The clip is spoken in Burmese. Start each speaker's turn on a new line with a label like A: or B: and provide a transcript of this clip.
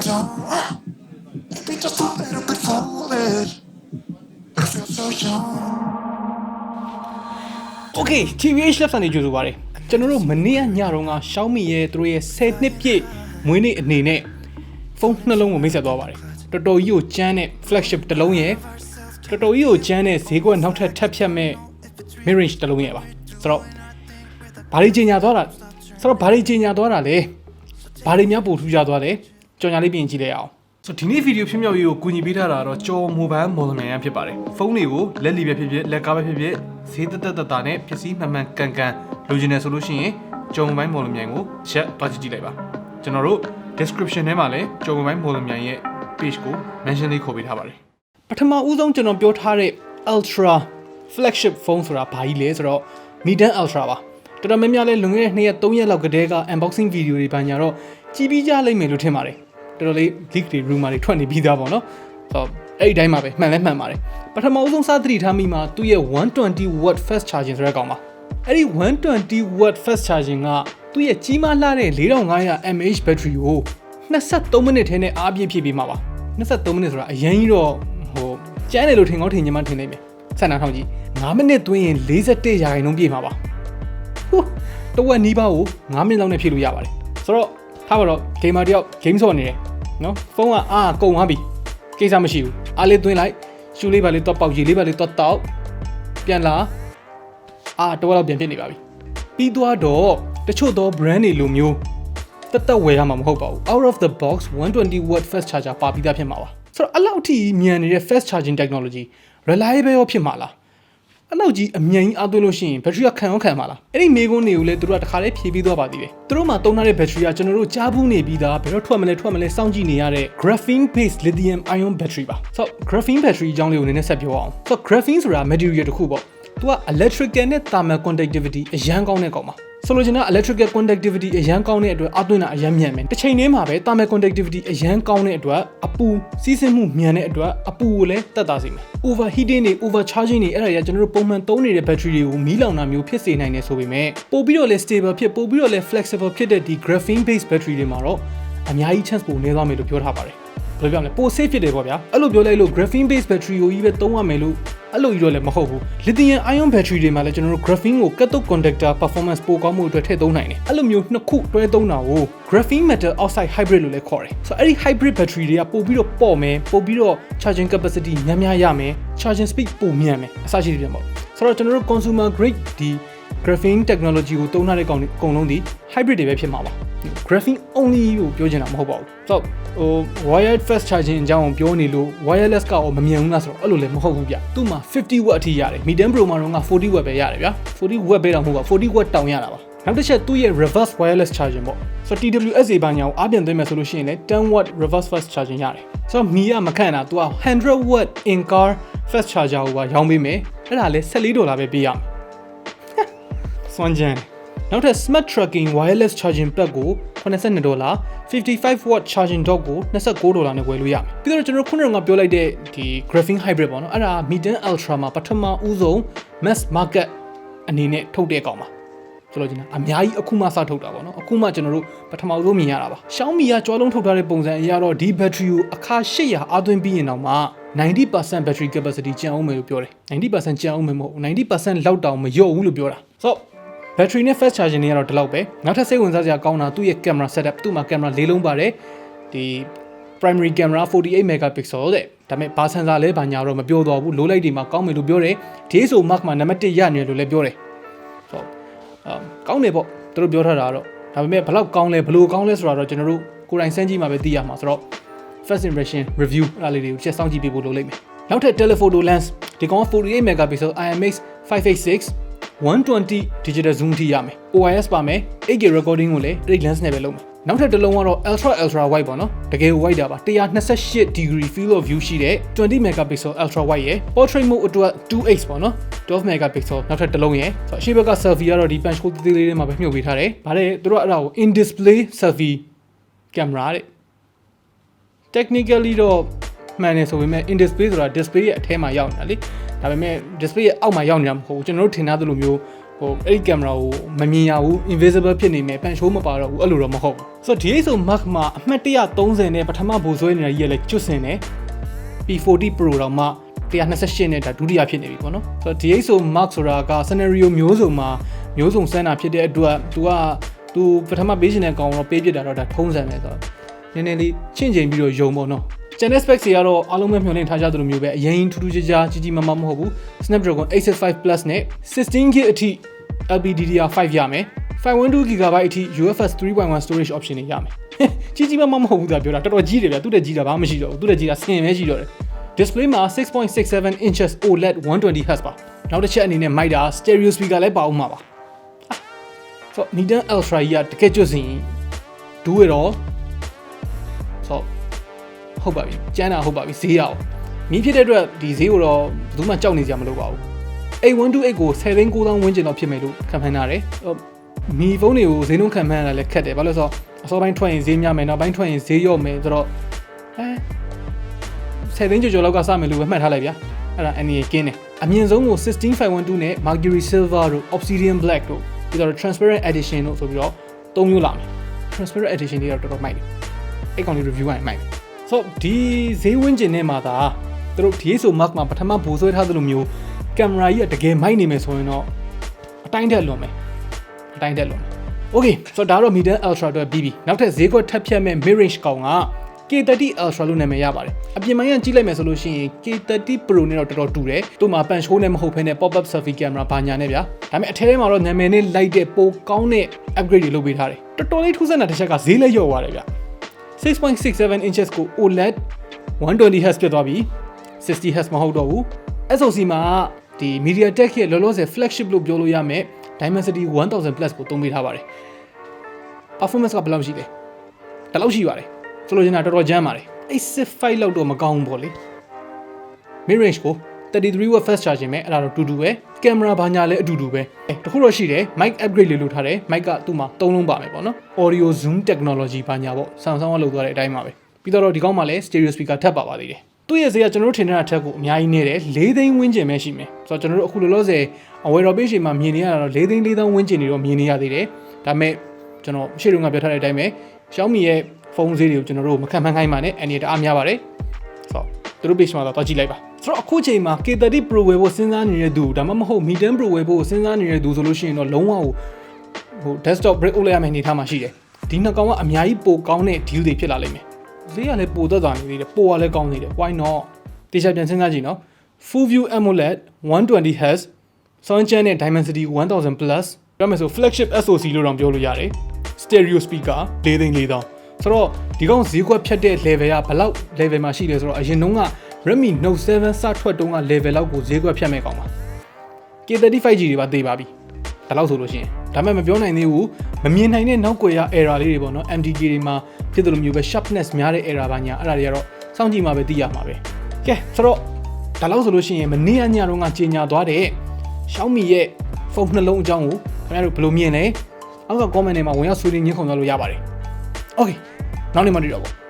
A: down. Maybe just a little bit foolish. I feel so young.
B: Okay, TBH Labs အနေနဲ့ကြိုဆိုပါရစေကျွန်တော်တို့မနေ့ညတော့က Xiaomi ရဲ့သူတို့ရဲ့10နှစ်ပြည့်မွေးနေ့အနေနဲ့ဖုန်းနှလုံးကိုမိတ်ဆက်သွားပါတယ်တော်တော်ကြီးကိုကျန်းတဲ့ flagship တစ်လုံးရဲ့တော်တော်ကြီးကိုကျန်းတဲ့ဈေးကွက်နောက်ထပ်ထပ်ဖြတ်မဲ့ mid range တစ်လုံးရဲ့ပါဆိုတော့ဘာတွေကြီးညာသွားတာလဲဘာတွေများပို့ထူးကြသွားလဲကြော်ညာလေးပြင်ကြည့်လိုက်အောင်ဆိုဒီနေ့ဗီဒီယိုဖြစ်မြောက်ရေးကိုကူညီပေးထားတာတော့ကျော်မိုဘိုင်းမော်ဒယ်ရန်ဖြစ်ပါတယ်ဖုန်းတွေကိုလက်လီပဲဖြစ်ဖြစ်လက်ကားပဲဖြစ်ဖြစ်ဈေးတက်နဲ့ပစ္စည်းမှန်ကန်လိုချင်တယ်ဆိုလို့ရှိရင်ကျော်မိုဘိုင်းမော်ဒယ်မြန်ကိုချက်တွားကြည့်လိုက်ပါကျွန်တော်တို့ description ထဲမှာလည်းကျော်မိုဘိုင်းမော်ဒယ်မြန်ရဲ့ page ကို mention လေးခေါ်ပေးထားပါတယ်ပထမဦးဆုံးကျွန်တော်ပြောထားတဲ့ ultra flagship phone ဆိုတာဘာကြီးလဲဆိုတော့ medium ultra ပါတော်တော်များများလဲလွန်ခဲ့တဲ့2ရက်3ရက်လောက်ကတည်းက unboxing video တွေပိုင်းညာတော့ကြည့်ပြီးကြလိမ့်မယ်လို့ထင်ပါတယ်တော်တော်လေး leak တွေ rumor တွေထွက်နေပြီးသားပေါ့နော်ဆိုတော့အဲ့ဒီတိုင်းမှာပဲမှန်ပါတယ်ပထမဦးဆုံးစသတိထားမိမှာသူ့ရဲ့120W fast charging ဆိုတဲ့ကောင်ပါအဲ့ဒီ 120W fast charging ကသူ့ရဲ့ကြီးမားလှတဲ့ 4500mAh battery ကို23မိနစ်ထဲနဲ့အားပြည့်ဖြည့်ပေးမှာပါ23မိနစ်ဆိုတာအရင်ကြီးတော့ကျန်းတယ်လို့ထင်ကောင်းထင်ညီမထင်နေပြီစံနာထောင်ကြီး9မိနစ်သွင်းရင်41%ပြည့်မှာပါတဝက်နီးပါးကို9မိနစ်လောက်နဲ့ဖြည့်လို့ရပါတယ်ဆိုတော့ထားပါတော့ gamer တယောက် game ဆော့နေတယ်နော်ဖုန်းကကုန်သွားပြီကိစ္စမရှိဘူးအားလေးသွင်းလိုက်ရှူလေးပါလေးတော့ပေါက်ကြီးလေးပါလေးတော့တောက်ပြန်လာတဝက်လောက်ပြန်ပြည့်နေပါပြီပြီးသွားတော့တချို့သော brand တွေလိုမျိုးတက်ဝယ်ရမှာမဟုတ်ပါဘူး out of the box 120W fast charger ပါပြီးသားဖြစ်မှာပါဆိုတော့အဲ့လောက်ထိမြန်နေတဲ့ fast charging technology reliable ရောဖြစ်မှာလားအဲ့လောက်ကြီးအမြန်ကြီးအားသွင်းလို့ရှိရင် battery ကခံမှာလားအဲ့ဒီမေးခွန်းတွေကိုလည်းသူတို့ကတခါလေးဖြေပြီးသွားပါသေးတယ်သူတို့မှာသုံးထားတဲ့ battery ကကျွန်တော်တို့ကြားဘူးနေပြီးသားဘယ်တော့ထွက်မလဲစောင့်ကြည့်နေရတဲ့ graphene based lithium ion battery ပါဆိုတော့ graphene battery အကြောင်းလေးကိုနည်းနည်းဆက်ပြောအောင်ဆိုတော့ graphene ဆိုတာ material တစ်ခုပေါ့သူက electrical နဲ့ thermal conductivity အရန်ကောင်းတဲ့ကောင်ပါဆိုလိုချင်တာ electrical conductivity အရန်ကောင်းတဲ့အတွက်အားသွင်းတာအရန်မြန်မယ်တစ်ချိန်တည်းမှာပဲ thermal conductivity အရန်ကောင်းတဲ့အတွက်အပူစီးဆင်းမှုမြန်တဲ့အတွက်အပူကိုလည်းတက်တာစေမယ် overheating တွေ overcharging တွေအဲ့ဒါတွေကကျွန်တော်တို့ပုံမှန်သုံးနေတဲ့ battery တွေကိုမီးလောင်တာမျိုးဖြစ်စေနိုင်တယ်ဆိုပေမဲ့ပို့ပြီးတော့လည်း stable ဖြစ်ပို့ပြီးတော့လည်း flexible ဖြစ်တဲ့ဒီ graphene based battery တွေမှာတော့အများကြီး chance ပိုနေသွားမယ်လို့ပြောထားပါတယ်ဘယ်လိုပြောမလဲပို safe ဖြစ်တယ်ပေါ့ဗျာအဲ့လိုပြောလိုက်လို့ graphene based battery ကိုကြီးပဲသုံးရမယ်လို့အဲ့လိုကြီးတော့လည်းမဟုတ်ဘူး lithium ion battery တွေမှာလည်းကျွန်တော်တို့ graphene ကို cathode conductor performance ပိုကောင်းမှုအတွက်ထည့်သုံးနိုင်တယ်အဲ့လိုမျိုးနှစ်ခုတွဲသုံးတာကို graphene metal oxide hybrid လို့လည်းခေါ်တယ်ဆိုတော့အဲ့ဒီ hybrid battery တွေကပို့ပြီးတော့ပေါ့မယ်ပို့ပြီးတော့ charging capacity များရမယ် charging speed ပိုမြန်မယ်အစရှိတယ်ပေါ့ဆိုတော့ကျွန်တော်တို့ consumer grade ဒီ graphene technology ကိုသုံးထားတဲ့ကောင်တွေအကုန်လုံးဒီ hybrid တွေပဲဖြစ်မှာပါ graphene only ကိုပြောချင်တာမဟုတ်ပါဘူးဆိုတော့wired fast charging အကြောင်းပြောနေလို့ wireless ကမမြန်ဘူးလားဆိုတော့အဲ့လိုလည်းမဟုတ်ဘူးဗျသူ့မှာ 50W အထိရတယ် medium pro မှာတော့ 40W ပဲရတယ်ဗျာ 40W ပဲတော့မဟုတ်ပါ 40W တောင်ရတာပါနောက်တစ်ချက်သူ့ရဲ့ reverse wireless charging ပေါ့ဆိုတော့ TWS ဘာညာကိုအားပြန်သွင်းမယ်ဆိုလို့ရှိရင်လည်း 10W reverse fast charging ရတယ်ဆိုတော့မီးကမခန့်တာသူက 100W in car fast charger ကိုပါရောင်းပေးမယ်အဲ့ဒါလည်း$14ပဲပေးရမယ်စွမ်းကြမ်းနောက်ထပ် smart tracking wireless charging pack ကို$82 55W charging dock ကို$29နဲ့ဝယ်လို့ရမယ်ပြီးတော့ကျွန်တော်ခုနကပြောလိုက်တဲ့ဒီ graphene hybrid ပေါ့နော်အဲ့ဒါ medium ultra မှာပထမဦးဆုံး mass market အနေနဲ့ထုတ်တဲ့ကောင်ပါဆိုလို့ကျင်တာအများကြီးအခုမှစထုတ်တာပေါ့နော်အခုမှကျွန်တော်တို့ပထမဆုံးမြင်ရတာပါ Xiaomi ကကြောလုံးထုတ်ထားတဲ့ပုံစံအရတော့ဒီ battery ကိုအခါ800အားသွင်းပြီးရင်တော့မှ90% battery capacity ကျန်အောင်မယ်လို့ပြောတယ်90% ကျန်အောင်မယ်မဟုတ်90% လောက်တောင်မလျော့ဘူးလို့ပြောတာဆိုတော့battery နဲ့ fast charging တွေကတော့ဒီလောက်ပဲနောက်ထပ်စိတ်ဝင်စားစရာကောင်းတာသူ့ရဲ့ camera setup သူ့မှာ camera ၄လုံးပါတယ်ဒီ primary camera 48 megapixel တဲ့ဒါပေမဲ့ဘာ sensor လဲဘာညာတော့မပြောတော့ဘူး low light တွေမှာကောင်းမယ်လို့ပြောတယ် DSO mark မှာနံပါတ်1ရနေတယ်လို့လည်းပြောတယ်ဆိုတော့ကောင်းတယ်ပေါ့သူတို့ပြောထားတာတော့ဒါပေမဲ့ဘယ်လောက်ကောင်းလဲဘယ်လိုကောင်းလဲဆိုတာတော့ကျွန်တော်တို့ကိုယ်တိုင်စမ်းကြည့်မှပဲသိရမှာဆိုတော့ first impression review အဲ့လေးတွေကိုချက်စောင့်ကြည့်ပေးဖို့လုပ်လိမ့်မယ်နောက်ထပ် telephoto lens ဒီကောင်က48 megapixel IMX 586 120 digital zoom ထိရမယ် OIS ပါမယ် 8K recording ကိုလည်း 8 lens နဲ့ပဲလုပ်မယ်နောက်ထပ်တစ်လုံးကတော့ ultra wide ပေါ့နော်တကယ် wide တာပါ128 degree field of view ရှိတဲ့20 megapixel ultra wide ရယ် portrait mode အတွက် 2x ပေါ့နော်12 megapixel နောက်ထပ်တစ်လုံးရယ်ဆိုတော့အရှိဘက်က selfie ကတော့ဒီ punch hole သေးသေးလေးမှာပဲမြှုပ်ပေးထားတယ်ဗါတဲ့သူတို့အဲ့ဒါကို in display selfie camera တဲ့ technically တော့မှန်တယ်ဆိုပေမဲ့ in display ဆိုတာ display ရဲ့အထဲမှာရောက်နေတာလေဒါပေမဲ့ display ရဲ့အောက်မှာရောက်နေတာမဟုတ်ဘူးကျွန်တော်တို့ထင်ထားသလိုမျိုး အဲ့ဒီကင်မရာကိုမမြင်ရဘူး invisible ဖြစ်နေမယ်ပန်ရှိုးမပါတော့ဘူးအဲ့လိုတော့မဟုတ်ဘူးဆိုတော့ DxO Mark မှာအမှတ်130နဲ့ပထမဘိုးဆွဲနေတာကြီးကလည်းကျွတ်စင်တယ် P40 Pro တော့မှ128နဲ့ဒါဒုတိယဖြစ်နေပြီပေါ့နော်ဆိုတော့ DxO Mark ဆိုတာက scenario မျိုးစုံမှာမျိုးစုံစမ်းတာဖြစ်တဲ့အတွက် तू ပထမပေးချင်တဲ့ကောင်တော့ပေးပြတာတော့ဒါထုံးစံပဲဆိုတော့နည်းနည်းလေးချင့်ချိန်ပြီးတော့ယုံပေါ့နော်ကျန်တဲ့ specs တွေကတော့အားလုံးပဲမျှော်လင့်ထားကြသလိုမျိုးပဲအရင်ထူးထူးခြားခြားကြီးမဟုတ်ဘူး Snapdragon 865 Plus နဲ့ 16GB အထိ LPDDR5 ရမယ် 512GB အထိ UFS 3.1 storage option တွေရမယ်ကြီးမဟုတ်ဘူးသူပြောတာတော်တော်ကြီးတယ်ဗျသူတက်ကြီးတာဘာမှမရှိတော့ဘူးသူတက်ကြီးတာစင်ပဲရှိတော့တယ် display မှာ 6.67 inches OLED 120Hz ပါနောက်တစ်ချက်အနေနဲ့မိုက်တာ stereo speaker လည်းပါအောင်မှာပါဆို Midden Ultra ကြီးကတကယ်ကျွတ်စင်ဒူးရတော့ဆိုဟုတ်ပါပြီကျန်းတာဟုတ်ပါပြီဈေးရအောင်မြင်းဖြစ်တဲ့အတွက်ဒီဈေးကိုတော့ဘယ်သူမှကြောက်နေကြမလို့ပါဘူး8128ကို109,000ဝန်းကျင်တော့ဖြစ်မယ်လို့ခံမှန်းထားတယ်မီဖုန်းတွေကိုဈေးနှုန်းခံမှန်းရတာလည်းခက်တယ်ဘာလို့လဲဆိုတော့အစောပိုင်းထွက်ရင်ဈေးများမယ်နောက်ပိုင်းထွက်ရင်ဈေးရော့မယ်ဆိုတော့10သိန်းကျော်လောက်ကစမယ်လို့ပဲမှတ်ထားလိုက်ဗျာအဲ့ဒါအနေနဲ့ကင်းတယ်အမြင့်ဆုံးကို16512နဲ့ Mercury Silver တို့ Obsidian Black တို့ပြီးတော့ Transparent Edition တို့ဆိုပြီးတော့3မျိုးလာမယ် Transparent Edition တွေတော့တော်တော်မိုက်တယ်အဲ့ကောင်လေး review ရရင်မိုက်တယ်ဆိုတော့ဒီဈေးဝန်းကျင်ထဲမှာဒါသူတို့ DxO Mark မှာပထမဘိုးဆွဲထားသလိုမျိုးကင်မရာကြီးကတကယ်မိုက်နေမယ်ဆိုရင်တော့အတိုင်းတက်လွန်မယ်Okay ဆိုတော့ဒါတော့ Midden Ultra အတွက်ပြီးပြီနောက်ထပ်ဈေးကွက်ထပ်ဖြတ်မဲ့ mid range ကောင်က K30 Ultra လို့နာမည်ရပါတယ်အပြင်ပိုင်းကကြည့်လိုက်မယ်ဆိုလို့ရှိရင် K30 Pro နဲ့တော့တော်တော်တူတယ်သူ့မှာ punch hole နဲ့မဟုတ်ဘဲနဲ့ pop up selfie camera ဘာညာနဲ့ဗျာဒါပေမဲ့အထဲထဲမှာတော့နာမည်နဲ့လိုက်တဲ့ပိုကောင်းတဲ့ upgrade တွေလုပ်ပေးထားတယ်တော်တော်လေးထူးဆန်းတဲ့တစ်ချက်ကဈေးလည်းလျော့သွားတယ်ဗျာ 6.67 inches ကို OLED 120Hz ဖြစ်သွားပြီ 60Hz မဟုတ်တော့ဘူး SoC မှာဒီ MediaTek ရဲ့လောလောဆယ် flagship လို့ပြောလို့ရမယ် Dimensity 1000 Plus ကိုသုံးပေးထားပါတယ် performance ကဘယ်လောက်ရှိလဲဒါလောက်ရှိပါတယ်ဆိုလိုချင်တာတော်တော်ကြမ်းပါတယ်865လောက်တော့မကောင်းဘူးပေါ့လေ mid range ကို33W fast charging ပဲအဲ့ဒါတော့တူတူပဲကင်မရာဘာညာလည်းအတူတူပဲတခုတော့ရှိတယ် mic upgrade လေးလုပ်ထားတယ် mic ကသူ့မှာ3လုံးပါမယ်ပေါ့နော် audio zoom technology ဘာညာပေါ့ Samsung ကလုပ်သွားတဲ့အတိုင်းပါပဲပြီးတော့ဒီကောင်းမှလည်း stereo speaker ထပ်ပါသေးတယ်သူ့ရဲ့ဈေးကကျွန်တော်တို့ထင်တဲ့အထက်ကိုအများကြီးနေတယ်4သိန်းဝန်းကျင်ပဲရှိမယ်ဆိုတော့ကျွန်တော်တို့အခုလောလောဆယ်အဝယ်တော် page တွေမှာမြင်နေရတာတော့4သိန်း4,000ဝန်းကျင်တွေတော့မြင်နေရသေးတယ်ဒါပေမဲ့ကျွန်တော်ရှေ့တုန်းကပြောထားတဲ့အတိုင်းပဲ Xiaomi ရဲ့ဖုန်းဈေးတွေကိုကျွန်တော်တို့မခံမှန်းခိုင်းပါနဲ့အနေနဲ့တအားများပါတယ်ဆိုတော့သူတို့ page မှာတော့ကြည့်လိုက်ပါဆိုတော့အခုချိန်မှာ K30 Pro ဝယ်ဖို့စဉ်းစားနေတဲ့သူဒါမှမဟုတ် Midden Pro ဝယ်ဖို့စဉ်းစားနေတဲ့သူဆိုလို့ရှိရင်တော့လုံးဝဟို desktop break လုပ်ရမယ့်အနေထားမှာရှိတယ်ဒီနှစ်ကောင်ကအများကြီးပိုကောင်းတဲ့ deal တွေဖြစ်လာလိမ့်မယ်ဈေးကလည်းပိုသက်သာနေသေးတယ်ပိုကလည်းကောင်းနေတယ် why not တေချာပြန်စဉ်းစားကြည့်နော် full view AMOLED 120Hz sound channel နဲ့ Dimensity 1000 Plus ပြောမယ်ဆို flagship SoC လို့တော့ပြောလို့ရတယ် stereo speaker 4,400ဆိုတော့ဒီကောင်ဈေးကွက်ဖြတ်တဲ့ level ကဘယ်လောက် level မှာရှိလဲဆိုတော့အရင်တုန်းက Redmi Note 7 စထွက်တုန်းက level လောက်ကိုဈေးကွက်ဖြတ်မဲ့ကောင်ပါ K30 5G တွေပါသေးပါပြီဒါလောက်ဆိုလို့ရှိရင်ဒါမှမပြောနိုင်သေးဘူးမမြင်နိုင်တဲ့နောက်ွယ်ရ error လေးတွေပေါ့နော် MDK တွေမှာဖြစ်တယ်လို့မျိုးပဲ sharpness များတဲ့ error ဘာညာအဲ့ဒါတွေကတော့စောင့်ကြည့်မှပဲသိရမှာပဲကဲဆိုတော့ဒါလောက်ဆိုလို့ရှိရင်မနေ့ညတုန်းကကြေညာသွားတဲ့ Xiaomi ရဲ့ဖုန်းနှလုံးအကြောင်းကိုခင်ဗျားတို့ဘယ်လိုမြင်လဲအောက်က comment ထဲမှာဝင်ရောက်ဆွေးနွေးညှိနှိုင်းကြလို့ရပါတယ် Okay နောက်နေ့မှတွေ့တော့ပေါ့